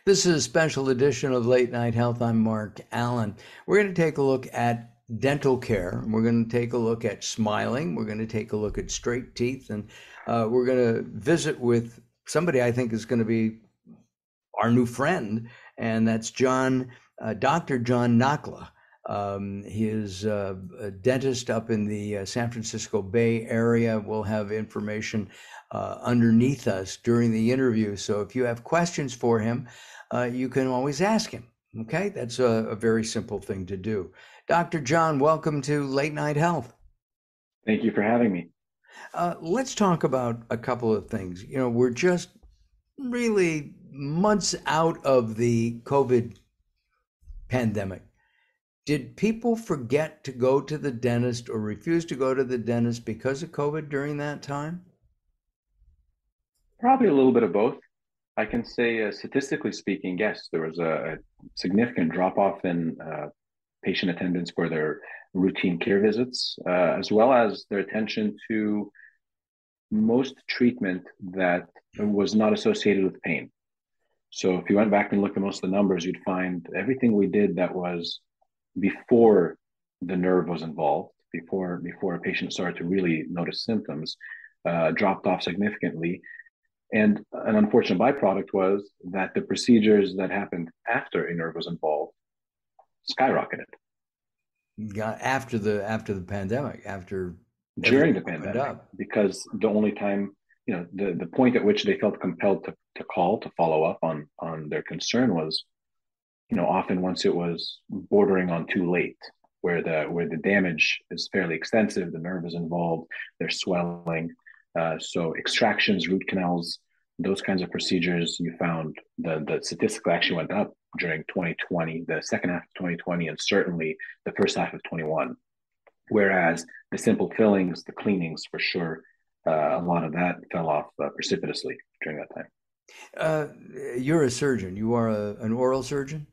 This is a special edition of Late Night Health. I'm Mark Allen. We're going to take a look at dental care. We're going to take a look at smiling. We're going to take a look at straight teeth. And we're going to visit with somebody I think is going to be our new friend, and that's Dr. John Nekhla. He is a dentist up in the San Francisco Bay Area. We'll have information underneath us during the interview. So if you have questions for him, you can always ask him. Okay, that's a very simple thing to do. Dr. John, welcome to Late Night Health. Thank you for having me. Let's talk about a couple of things. You know, we're just really months out of the COVID pandemic. Did people forget to go to the dentist or refuse to go to the dentist because of COVID during that time? Probably a little bit of both. I can say, statistically speaking, yes, there was a significant drop off in patient attendance for their routine care visits, as well as their attention to most treatment that was not associated with pain. So if you went back and looked at most of the numbers, you'd find everything we did that was before the nerve was involved, before a patient started to really notice symptoms, dropped off significantly. And an unfortunate byproduct was that the procedures that happened after a nerve was involved skyrocketed After the pandemic, after during everything the opened pandemic, up. because the only time, the point at which they felt compelled to call to follow up on their concern was, often once it was bordering on too late, where the damage is fairly extensive, the nerve is involved, there's swelling. So extractions, root canals, those kinds of procedures, you found the statistically actually went up during 2020, the second half of 2020, and certainly the first half of 21. Whereas the simple fillings, the cleanings, for sure, a lot of that fell off precipitously during that time. Uh, you're a surgeon. You are an oral surgeon?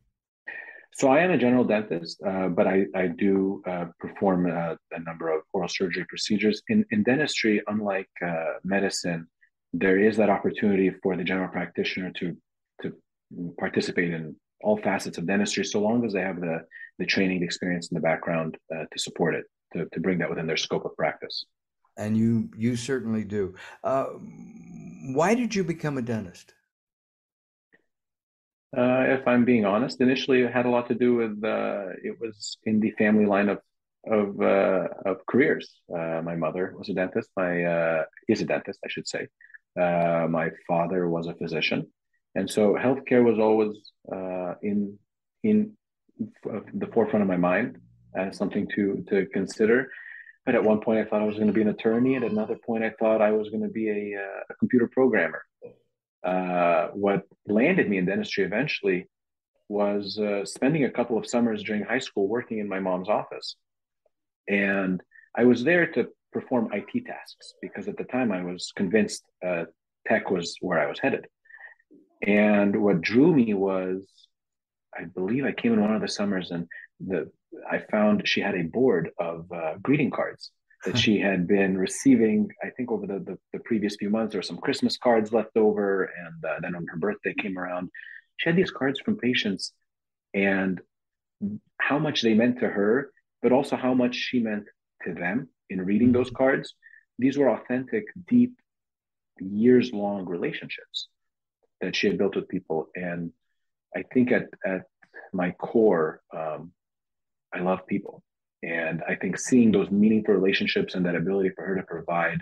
So I am a general dentist, but I do perform a number of oral surgery procedures. In dentistry, unlike medicine, there is that opportunity for the general practitioner to participate in all facets of dentistry, so long as they have the training, the experience, and the background to support it, to bring that within their scope of practice. And you certainly do. Why did you become a dentist? If I'm being honest, initially it had a lot to do with it was in the family line of careers. My mother was a dentist. My is a dentist, I should say. My father was a physician, and so healthcare was always in the forefront of my mind as something to consider. But at one point, I thought I was going to be an attorney. At another point, I thought I was going to be a computer programmer. What landed me in dentistry eventually was spending a couple of summers during high school working in my mom's office. And I was there to perform IT tasks because at the time I was convinced tech was where I was headed. And what drew me was, I believe I came in one of the summers and the I found she had a board of greeting cards that she had been receiving. I think over the previous few months, there were some Christmas cards left over, and then when her birthday came around, she had these cards from patients and how much they meant to her, but also how much she meant to them in reading those Mhm. cards. These were authentic, deep, years long relationships that she had built with people. And I think at my core, I love people. And I think seeing those meaningful relationships and that ability for her to provide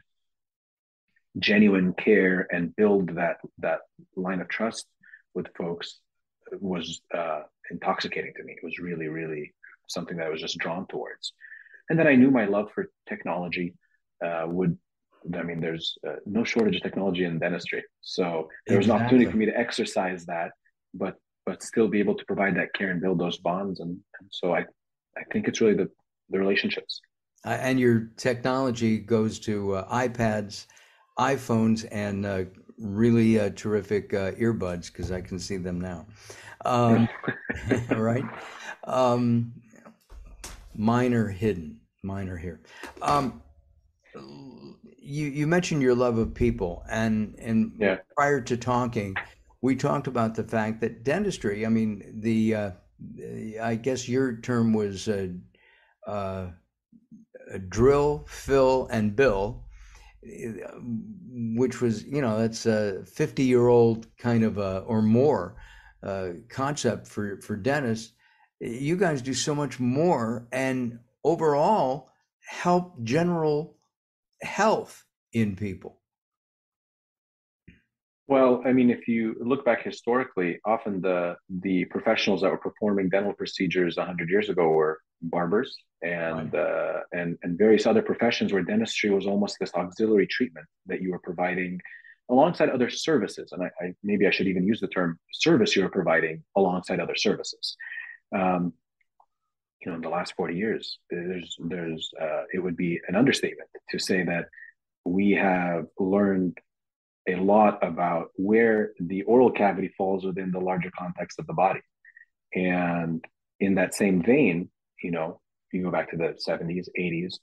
genuine care and build that line of trust with folks was intoxicating to me. It was really, really something that I was just drawn towards. And then I knew my love for technology would. I mean, there's no shortage of technology in dentistry, so there was an opportunity Exactly. for me to exercise that, but still be able to provide that care and build those bonds. And so I think it's really the relationships. And your technology goes to iPads, iPhones, and really terrific earbuds because I can see them now. Um, all right. Um, Minor hidden, minor here. Um, you mentioned your love of people, and Yeah. prior to talking, we talked about the fact that dentistry, I mean, I guess your term was uh, drill, fill, and bill, which was, that's a 50-year-old kind of or more concept for dentists. You guys do so much more and overall help general health in people. Well, I mean, if you look back historically, often the professionals that were performing dental procedures 100 years ago were barbers Right. and various other professions where dentistry was almost this auxiliary treatment that you were providing alongside other services. And maybe I should even use the term service you were providing alongside other services. Um, in the last 40 years, it would be an understatement to say that we have learned a lot about where the oral cavity falls within the larger context of the body. And in that same vein, if you go back to the 70s, 80s,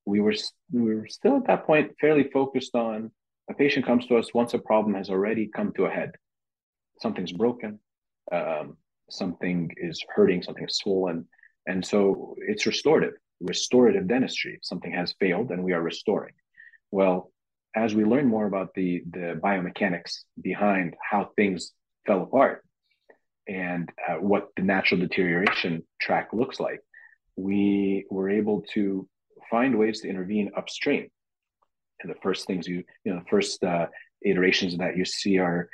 we were still at that point fairly focused on a patient comes to us once a problem has already come to a head. Something's broken, um, something is hurting, something is swollen. And so it's restorative dentistry. Something has failed and we are restoring. Well, as we learn more about the biomechanics behind how things fell apart and what the natural deterioration track looks like, we were able to find ways to intervene upstream. And the first things the first iterations that you see are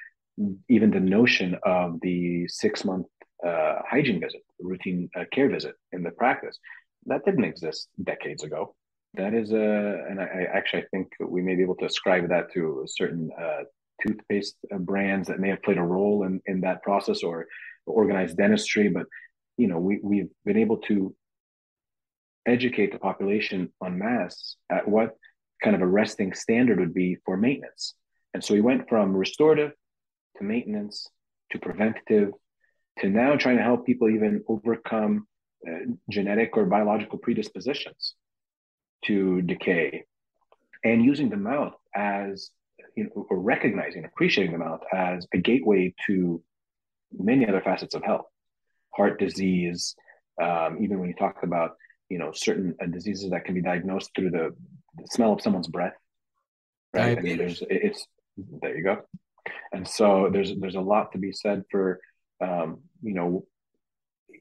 even the notion of the 6 month hygiene visit, routine care visit in the practice. That didn't exist decades ago. That is and I actually I think we may be able to ascribe that to certain toothpaste brands that may have played a role in that process or organized dentistry. But we've been able to educate the population en masse at what kind of a resting standard would be for maintenance. And so we went from restorative to maintenance to preventative to now trying to help people even overcome genetic or biological predispositions to decay and using the mouth as, or recognizing, appreciating the mouth as a gateway to many other facets of health, heart disease, even when you talk about, certain diseases that can be diagnosed through the smell of someone's breath, right? I mean, Diabetes. there you go. And so there's a lot to be said for,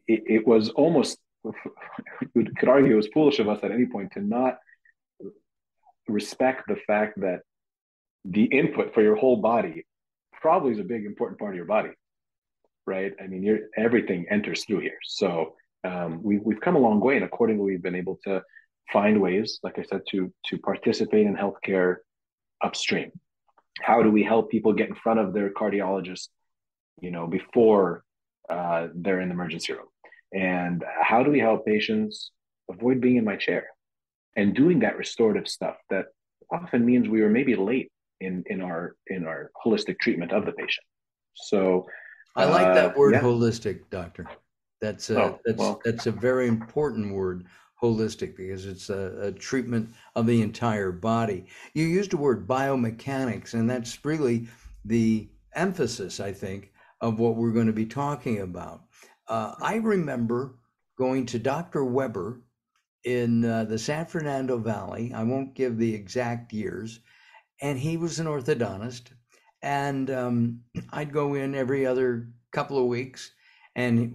it was almost, we could argue it was foolish of us at any point to not respect the fact that the input for your whole body probably is a big important part of your body, right? I mean, everything enters through here. So we've come a long way, and accordingly, we've been able to find ways, like I said, to participate in healthcare upstream. How do we help people get in front of their cardiologist, before they're in the emergency room? And how do we help patients avoid being in my chair and doing that restorative stuff that often means we were maybe late in our holistic treatment of the patient. So I like that word yeah. holistic, doctor. That's a Oh that's well. that's a very important word, holistic, because it's a treatment of the entire body. You used the word biomechanics, and that's really the emphasis, I think, of what we're going to be talking about. I remember going to Dr. Weber in the San Fernando Valley. I won't give the exact years, and he was an orthodontist. And I'd go in every other couple of weeks, and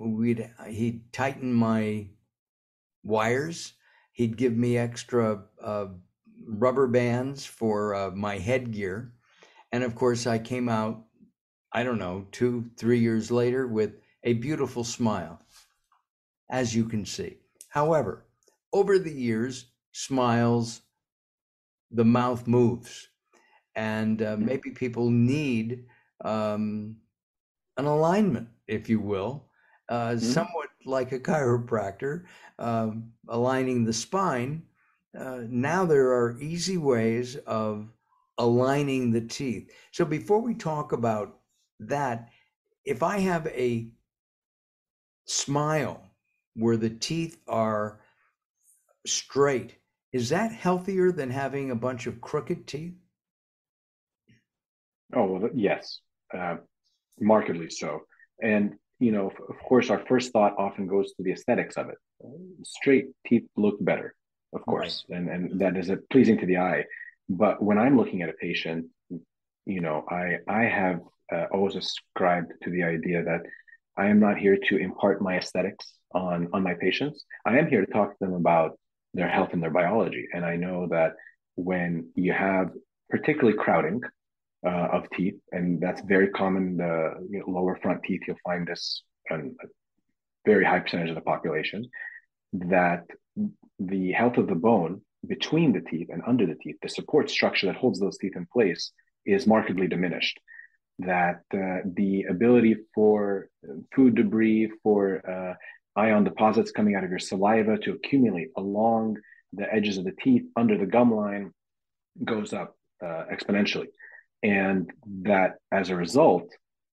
he'd tighten my wires. He'd give me extra rubber bands for my headgear, and of course, I came out, I don't know, 2, 3 years later with a beautiful smile, as you can see. However, over the years, smiles, the mouth moves, and maybe people need um, an alignment, if you will, Mm-hmm. somewhat like a chiropractor, aligning the spine. Now there are easy ways of aligning the teeth. So before we talk about that, if I have a smile where the teeth are straight, is that healthier than having a bunch of crooked teeth? Oh well, yes. Uh, markedly so. And of course, our first thought often goes to the aesthetics of it. Straight teeth look better, of Right. course, and that is pleasing to the eye. But when I'm looking at a patient, I have always ascribed to the idea that I am not here to impart my aesthetics on my patients. I am here to talk to them about their health and their biology. And I know that when you have particularly crowding of teeth, and that's very common. The lower front teeth, you'll find this in a very high percentage of the population. That the health of the bone between the teeth and under the teeth, the support structure that holds those teeth in place, is markedly diminished. That the ability for food debris, for ion deposits coming out of your saliva to accumulate along the edges of the teeth under the gum line goes up exponentially. And that as a result,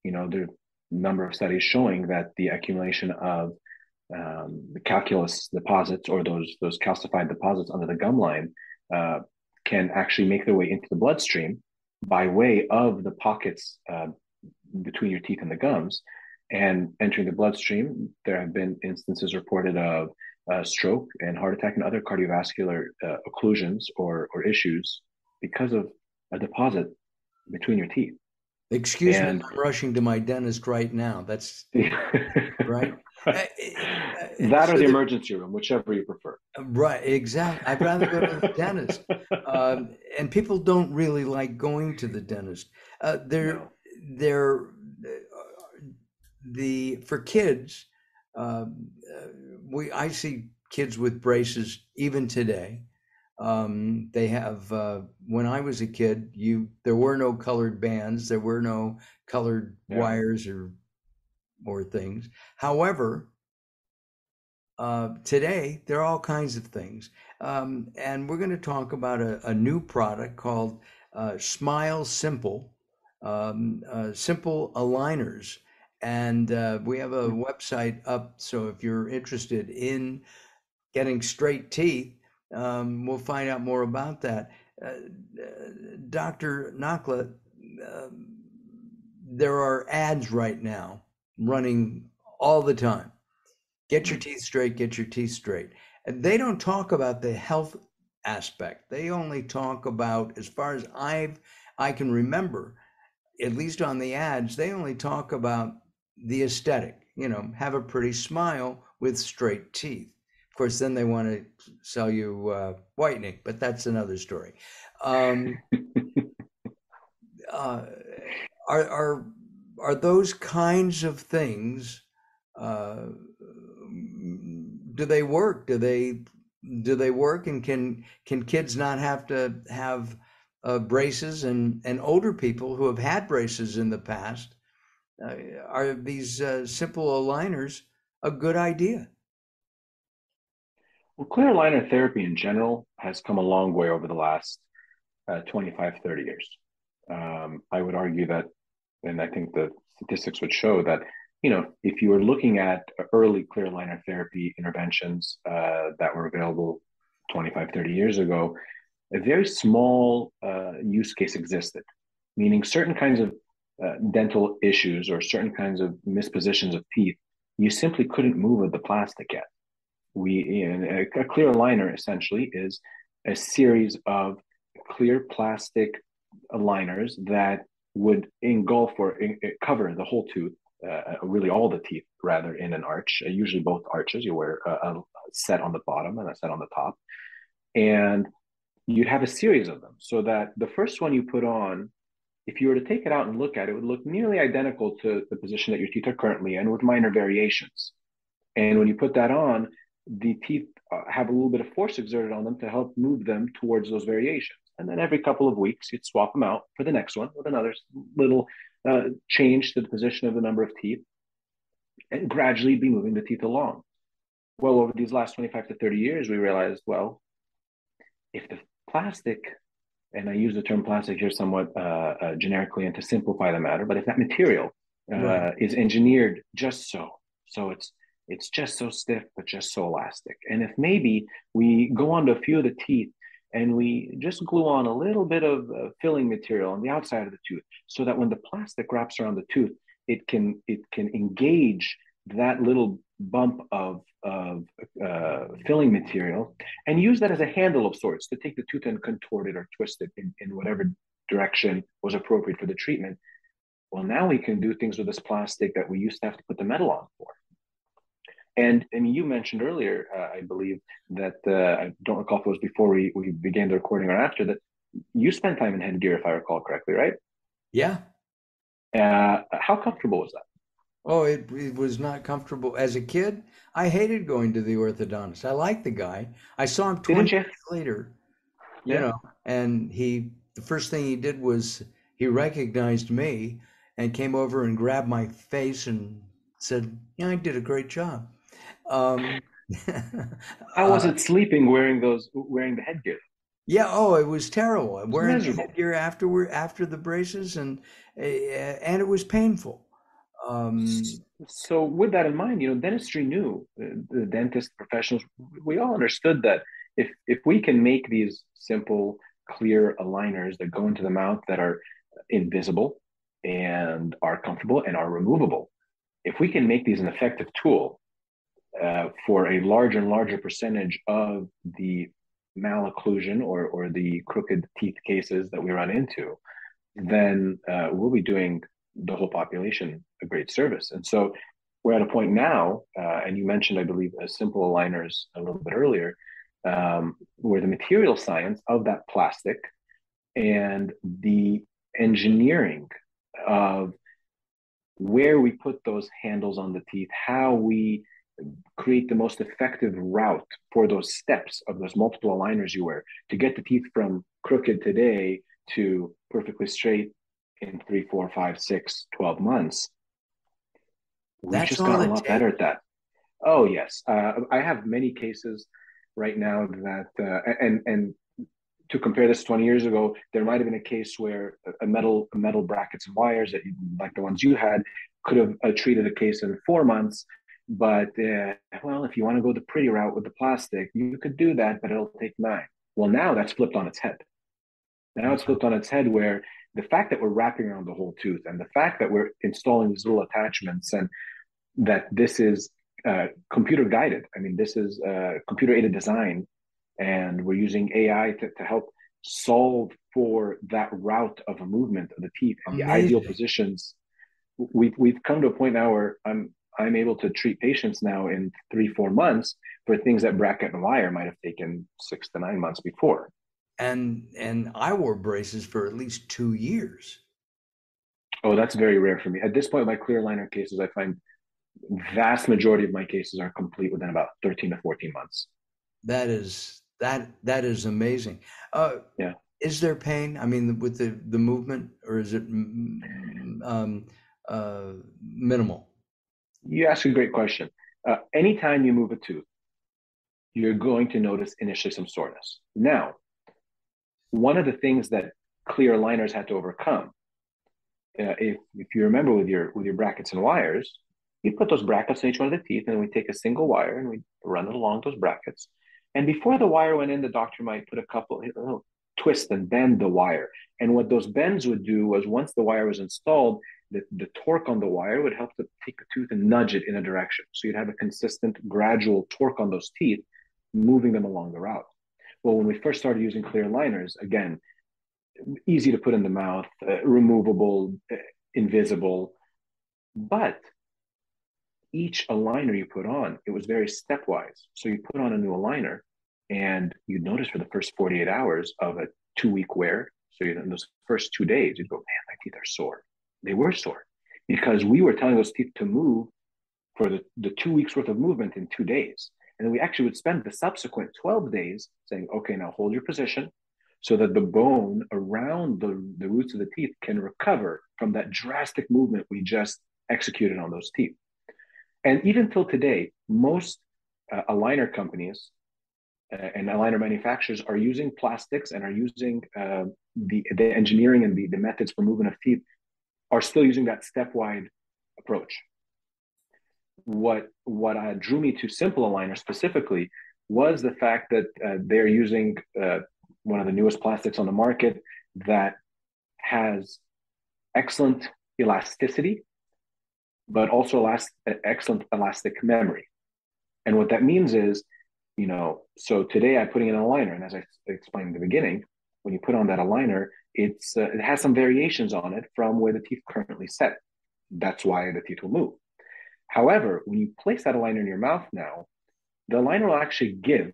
there are a number of studies showing that the accumulation of the calculus deposits, or those calcified deposits under the gum line, uh, can actually make their way into the bloodstream by way of the pockets between your teeth and the gums. And entering the bloodstream, there have been instances reported of stroke and heart attack and other cardiovascular occlusions or issues because of a deposit between your teeth. Excuse me, And I'm rushing to my dentist right now. That's right. Uh, that or So the the emergency room, whichever you prefer. right, exactly. I'd rather go to the dentist. And people don't really like going to the dentist. They're No. they're the for kids. We I see kids with braces even today. They have when I was a kid, you there were no colored bands, there were no colored Yeah. wires or things. However, today there are all kinds of things, and we're going to talk about a new product called Smile Simple, simple aligners, and we have a website up. So if you're interested in getting straight teeth, we'll find out more about that. Dr. Nekhla, uh, there are ads right now running all the time. Get your teeth straight, get your teeth straight. And they don't talk about the health aspect. They only talk about, as far as I can remember, at least on the ads, they only talk about the aesthetic, have a pretty smile with straight teeth. Of course, then they want to sell you whitening, but that's another story. Um, uh, are are are those kinds of things? Uh, do they work? Do they work? And can kids not have to have braces? And older people who have had braces in the past, uh, are these simple aligners a good idea? Well, clear aligner therapy in general has come a long way over the last 25, 30 years. I would argue that, and I think the statistics would show that, if you were looking at early clear aligner therapy interventions that were available 25, 30 years ago, a very small use case existed, meaning certain kinds of dental issues or certain kinds of mispositions of teeth, you simply couldn't move with the plastic yet. A clear aligner essentially is a series of clear plastic aligners that would engulf or cover the whole tooth, really all the teeth, rather, in an arch. Usually both arches. You wear a set on the bottom and a set on the top, and you'd have a series of them. So that the first one you put on, if you were to take it out and look at it, it would look nearly identical to the position that your teeth are currently in, with minor variations. And when you put that on, the teeth have a little bit of force exerted on them to help move them towards those variations. And then every couple of weeks, you'd swap them out for the next one with another little change to the position of the number of teeth, and gradually be moving the teeth along. Well, over these last 25 to 30 years, we realized, well, if the plastic, and I use the term plastic here somewhat generically and to simplify the matter, but if that material Right. is engineered just so it's just so stiff but just so elastic, and if maybe we go onto a few of the teeth and we just glue on a little bit of filling material on the outside of the tooth, so that when the plastic wraps around the tooth, it can engage that little bump of filling material and use that as a handle of sorts to take the tooth and contort it or twist it in whatever direction was appropriate for the treatment. Well, now we can do things with this plastic that we used to have to put the metal on for. And I mean, you mentioned earlier, I believe that I don't recall if it was before we began the recording or after that you spent time in headgear, if I recall correctly, right? Yeah. How comfortable was that? Oh, it was not comfortable. As a kid, I hated going to the orthodontist. I liked the guy. I saw him 20 Didn't you? years later, you Yeah. know, and the first thing he did was he recognized me and came over and grabbed my face and said, "Yeah, I did a great job." Um, How was it sleeping wearing the headgear? yeah, oh, it was terrible. It was Wearing the miserable. headgear after the braces and it was painful. Um, So with that in mind, dentistry knew the dentist professionals. We all understood that if we can make these simple, clear aligners that go into the mouth that are invisible and are comfortable and are removable, if we can make these an effective tool for a larger and larger percentage of the malocclusion or the crooked teeth cases that we run into, then we'll be doing the whole population a great service. And so we're at a point now, and you mentioned, I believe, simple aligners a little bit earlier, where the material science of that plastic and the engineering of where we put those handles on the teeth, how we create the most effective route for those steps of those multiple aligners you wear to get the teeth from crooked today to perfectly straight in 3, 4, 5, 6, 12 months. We've that's just all gotten a it lot better takes. at that. Oh yes, I have many cases right now that and to compare this to 20 years ago, there might have been a case where a metal brackets and wires that like the ones you had could have treated a case in 4 months. But well, if you want to go the pretty route with the plastic, you could do that, but it'll take 9. Well, now that's flipped on its head. Now it's flipped on its head where the fact that we're wrapping around the whole tooth and the fact that we're installing these little attachments and that this is computer guided. I mean, this is computer aided design, and we're using AI to help solve for that route of a movement of the teeth and the ideal Amazing. positions. We've come to a point now where I'm able to treat patients now in 3, 4 months for things that bracket and wire might have taken 6 to 9 months before. And I wore braces for at least 2 years. Oh, that's very rare for me. At this point, my clear aligner cases, I find vast majority of my cases are complete within about 13 to 14 months. That is amazing. Uh, Yeah. is there pain? I mean, with the movement, or is it minimal? You ask a great question. Anytime you move a tooth, you're going to notice initially some soreness. Now, one of the things that clear aligners had to overcome, if you remember with your brackets and wires, you put those brackets in each one of the teeth, and we take a single wire and we run it along those brackets. And before the wire went in, the doctor might put a couple twist and bend the wire. And what those bends would do was once the wire was installed, the torque on the wire would help to take the tooth and nudge it in a direction. So you'd have a consistent, gradual torque on those teeth, moving them along the route. Well, when we first started using clear aligners, again, easy to put in the mouth, removable, invisible, but each aligner you put on, it was very stepwise. So you put on a new aligner, and you'd notice for the first 48 hours of a 2 week wear. So in those first 2 days, you'd go, man, my teeth are sore. They were sore because we were telling those teeth to move for the 2 weeks worth of movement in 2 days. And then we actually would spend the subsequent 12 days saying, okay, now hold your position so that the bone around the roots of the teeth can recover from that drastic movement we just executed on those teeth. And even till today, most aligner companies and aligner manufacturers are using plastics and are using the engineering and the methods for movement of teeth are still using that stepwise approach. What drew me to simple aligners specifically was the fact that they're using one of the newest plastics on the market that has excellent elasticity but also excellent elastic memory. And what that means is, so today I'm putting in a aligner, and as I explained in the beginning, when you put on that aligner, it has some variations on it from where the teeth currently set. That's why the teeth will move. However, when you place that aligner in your mouth now, the aligner will actually give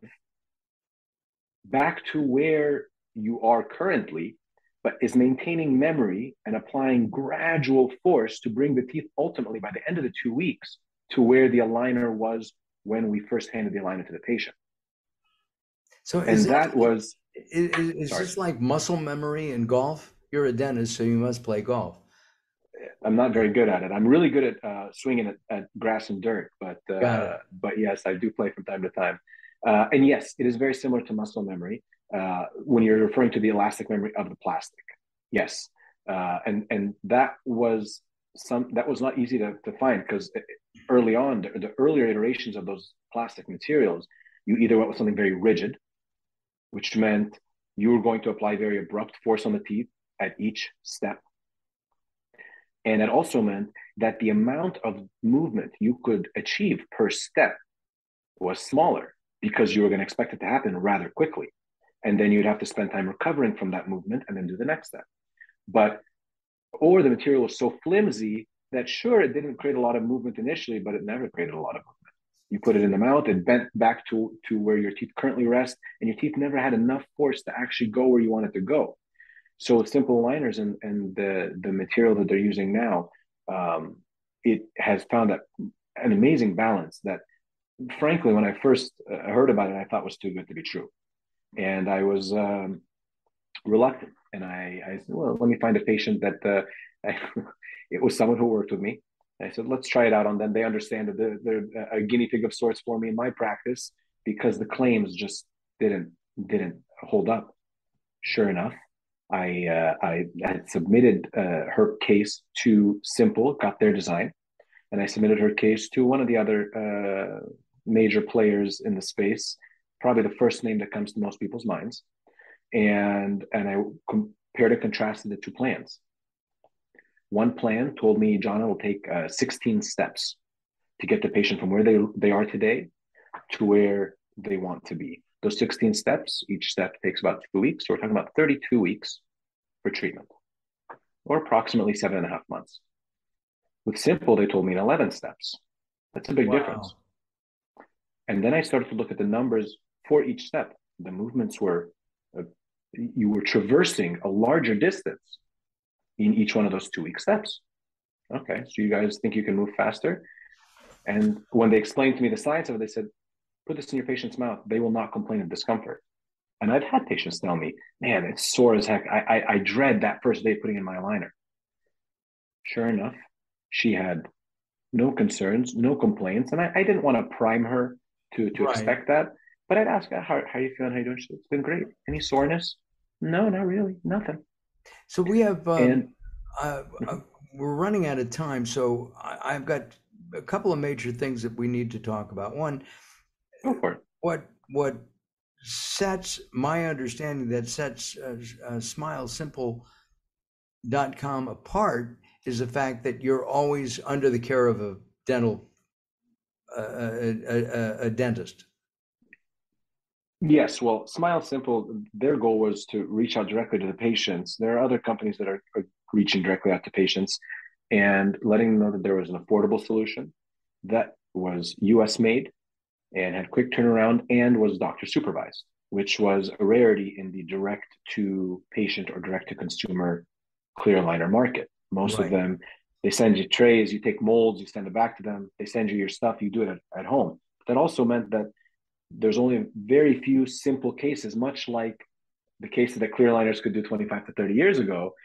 back to where you are currently, but is maintaining memory and applying gradual force to bring the teeth ultimately by the end of the 2 weeks to where the aligner was when we first handed the aligner to the patient. So And that was, is sorry, this like muscle memory in golf? You're a dentist, so you must play golf. I'm not very good at it. I'm really good at swinging at grass and dirt, Got it. but yes, I do play from time to time. And yes, it is very similar to muscle memory when you're referring to the elastic memory of the plastic. Yes, and that was not easy to find because early on, the earlier iterations of those plastic materials, you either went with something very rigid, which meant you were going to apply very abrupt force on the teeth at each step. And it also meant that the amount of movement you could achieve per step was smaller because you were going to expect it to happen rather quickly. And then you'd have to spend time recovering from that movement and then do the next step. But, or the material was so flimsy that sure, it didn't create a lot of movement initially, but it never created a lot of movement. You put it in the mouth, it bent back to where your teeth currently rest, and your teeth never had enough force to actually go where you wanted to go. So with simple aligners and the material that they're using now, it has found that an amazing balance that, frankly, when I first heard about it, I thought was too good to be true, and I was reluctant. And I said, well, let me find a patient that it was someone who worked with me. And I said, let's try it out on them. They understand that they're a guinea pig of sorts for me in my practice because the claims just didn't hold up. Sure enough, I had submitted her case to Simple, got their design, and I submitted her case to one of the other major players in the space, probably the first name that comes to most people's minds, and I compared and contrasted the two plans. One plan told me, John, it will take 16 steps to get the patient from where they are today to where they want to be. Those 16 steps, each step takes about 2 weeks. So we're talking about 32 weeks for treatment, or approximately 7.5 months. With Simple, they told me in 11 steps. That's a big difference. Wow. And then I started to look at the numbers for each step. The movements were, you were traversing a larger distance in each one of those 2 week steps. Okay, so you guys think you can move faster? And when they explained to me the science of it, they said, put this in your patient's mouth. They will not complain of discomfort. And I've had patients tell me, man, it's sore as heck. I dread that first day putting in my aligner. Sure enough, she had no concerns, no complaints. And I didn't want to prime her to Right. expect that. But I'd ask her, how are you feeling? How are you doing? She said, it's been great. Any soreness? No, not really. Nothing. So we have And uh, uh, mhm, we're running out of time, so I've got a couple of major things that we need to talk about. One, go for it. what sets my understanding that sets SmileSimple.com apart is the fact that you're always under the care of a dental a dentist. Yes, well, Smile Simple, their goal was to reach out directly to the patients. There are other companies that are reaching directly out to patients and letting them know that there was an affordable solution that was US made and had quick turnaround and was doctor supervised, which was a rarity in the direct to patient or direct to consumer clear aligner market. Most of Right. them, they send you trays, you take molds, you send it back to them, they send you your stuff, you do it at home. That also meant that there's only very few simple cases, much like the cases that clear aligners could do 25 to 30 years ago,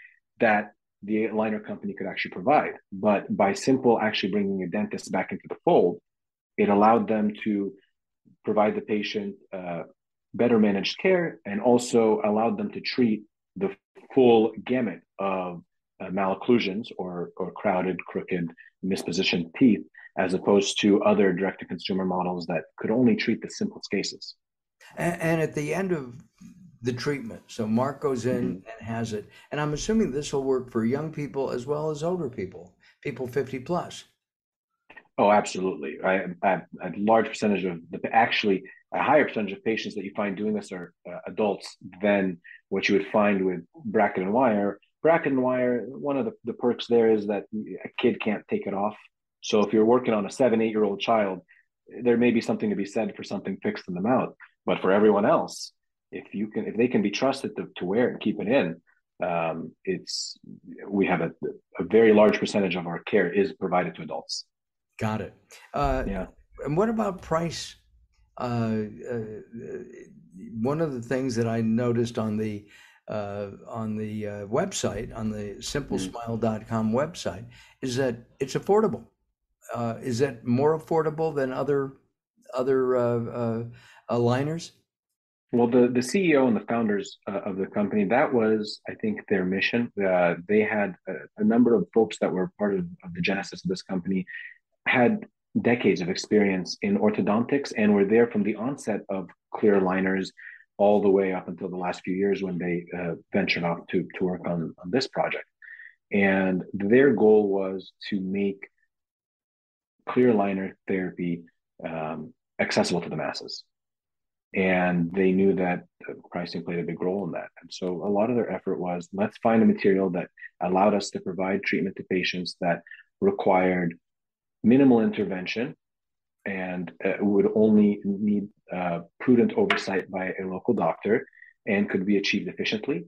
that the aligner company could actually provide. But by Simple actually bringing a dentist back into the fold, it allowed them to provide the patient better managed care and also allowed them to treat the full gamut of malocclusions or crowded, crooked, mispositioned teeth, as opposed to other direct to consumer models that could only treat the simplest cases. And at the end of the treatment, so Mark goes in Mm-hmm. and has it, and I'm assuming this will work for young people as well as older people, people 50 plus. Oh, absolutely. A large percentage of actually a higher percentage of patients that you find doing this are adults than what you would find with bracket and wire. Bracket and wire, one of the perks there is that a kid can't take it off. So if you're working on a 7, 8 year old child, there may be something to be said for something fixed in the mouth. But for everyone else, if they can be trusted to wear it and keep it in, it's we have a very large percentage of our care is provided to adults. Got it. Uh, Yeah. and what about price? Uh, uh, One of the things that I noticed on the website, on the Mm. simplesmile.com website, is that it's affordable. Is that more affordable than other aligners? Well, the CEO and the founders of the company, that was, I think, their mission. They had a number of folks that were part of the genesis of this company had decades of experience in orthodontics and were there from the onset of clear aligners all the way up until the last few years when they ventured off to work on this project. And their goal was to make clear aligner therapy accessible to the masses. And they knew that pricing played a big role in that. And so a lot of their effort was let's find a material that allowed us to provide treatment to patients that required minimal intervention and would only need prudent oversight by a local doctor and could be achieved efficiently,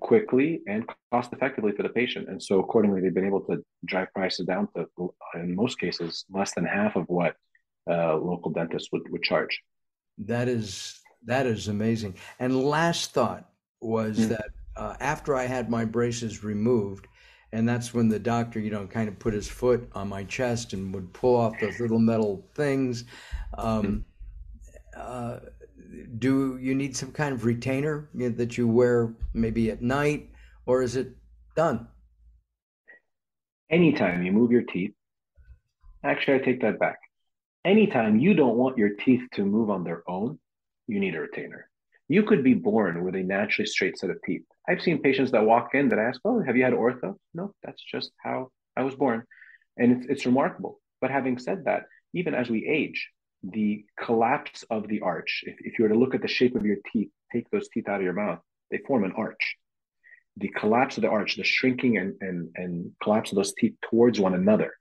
quickly, and cost effectively for the patient. And so, accordingly, they've been able to drive prices down to, in most cases, less than half of what local dentists would charge. That is amazing. And last thought was Mm. that after I had my braces removed, and that's when the doctor, kind of put his foot on my chest and would pull off those little metal things. Mm. Um, uh, do you need some kind of retainer, that you wear maybe at night, or is it done? Anytime you move your teeth, actually, I take that back. Anytime you don't want your teeth to move on their own, you need a retainer. You could be born with a naturally straight set of teeth. I've seen patients that walk in that ask, "Oh, have you had ortho?" No, that's just how I was born. And it's remarkable. But having said that, even as we age, the collapse of the arch, if you were to look at the shape of your teeth, take those teeth out of your mouth, they form an arch. The collapse of the arch, the shrinking and collapse of those teeth towards one another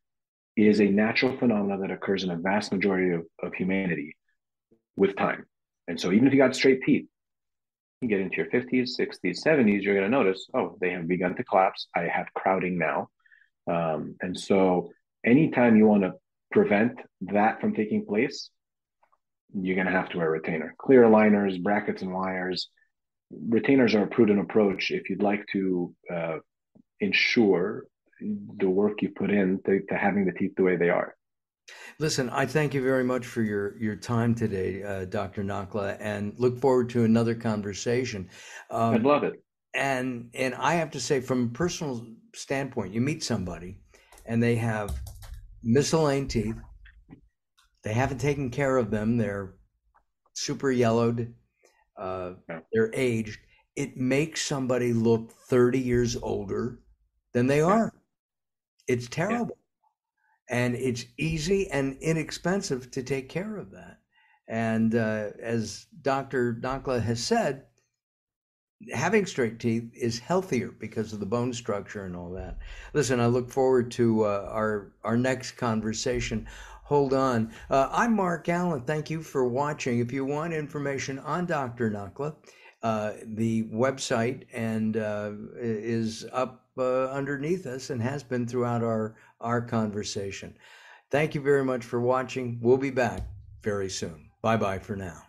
is a natural phenomenon that occurs in a vast majority of humanity with time. And so even if you got straight teeth, you get into your 50s, 60s, 70s, you're going to notice, oh, they have begun to collapse. I have crowding now. And so anytime you want to prevent that from taking place, you're going to have to wear a retainer. Clear aligners, brackets, and wires. Retainers are a prudent approach if you'd like to ensure the work you put in to having the teeth the way they are. Listen, I thank you very much for your time today, Dr. Nakla, and look forward to another conversation. I'd Um, love it. and I have to say, from a personal standpoint, you meet somebody and they have misaligned teeth. They haven't taken care of them. They're super yellowed. Yeah. They're aged. It makes somebody look 30 years older than they Yeah. are. It's Yeah. terrible. And it's easy and inexpensive to take care of that. And as Dr. Nakla has said, having straight teeth is healthier because of the bone structure and all that. Listen, I look forward to our next conversation. Hold on. I'm Mark Allen. Thank you for watching. If you want information on Dr. Nakla, the website and is up underneath us and has been throughout our conversation. Thank you very much for watching. We'll be back very soon. Bye bye for now.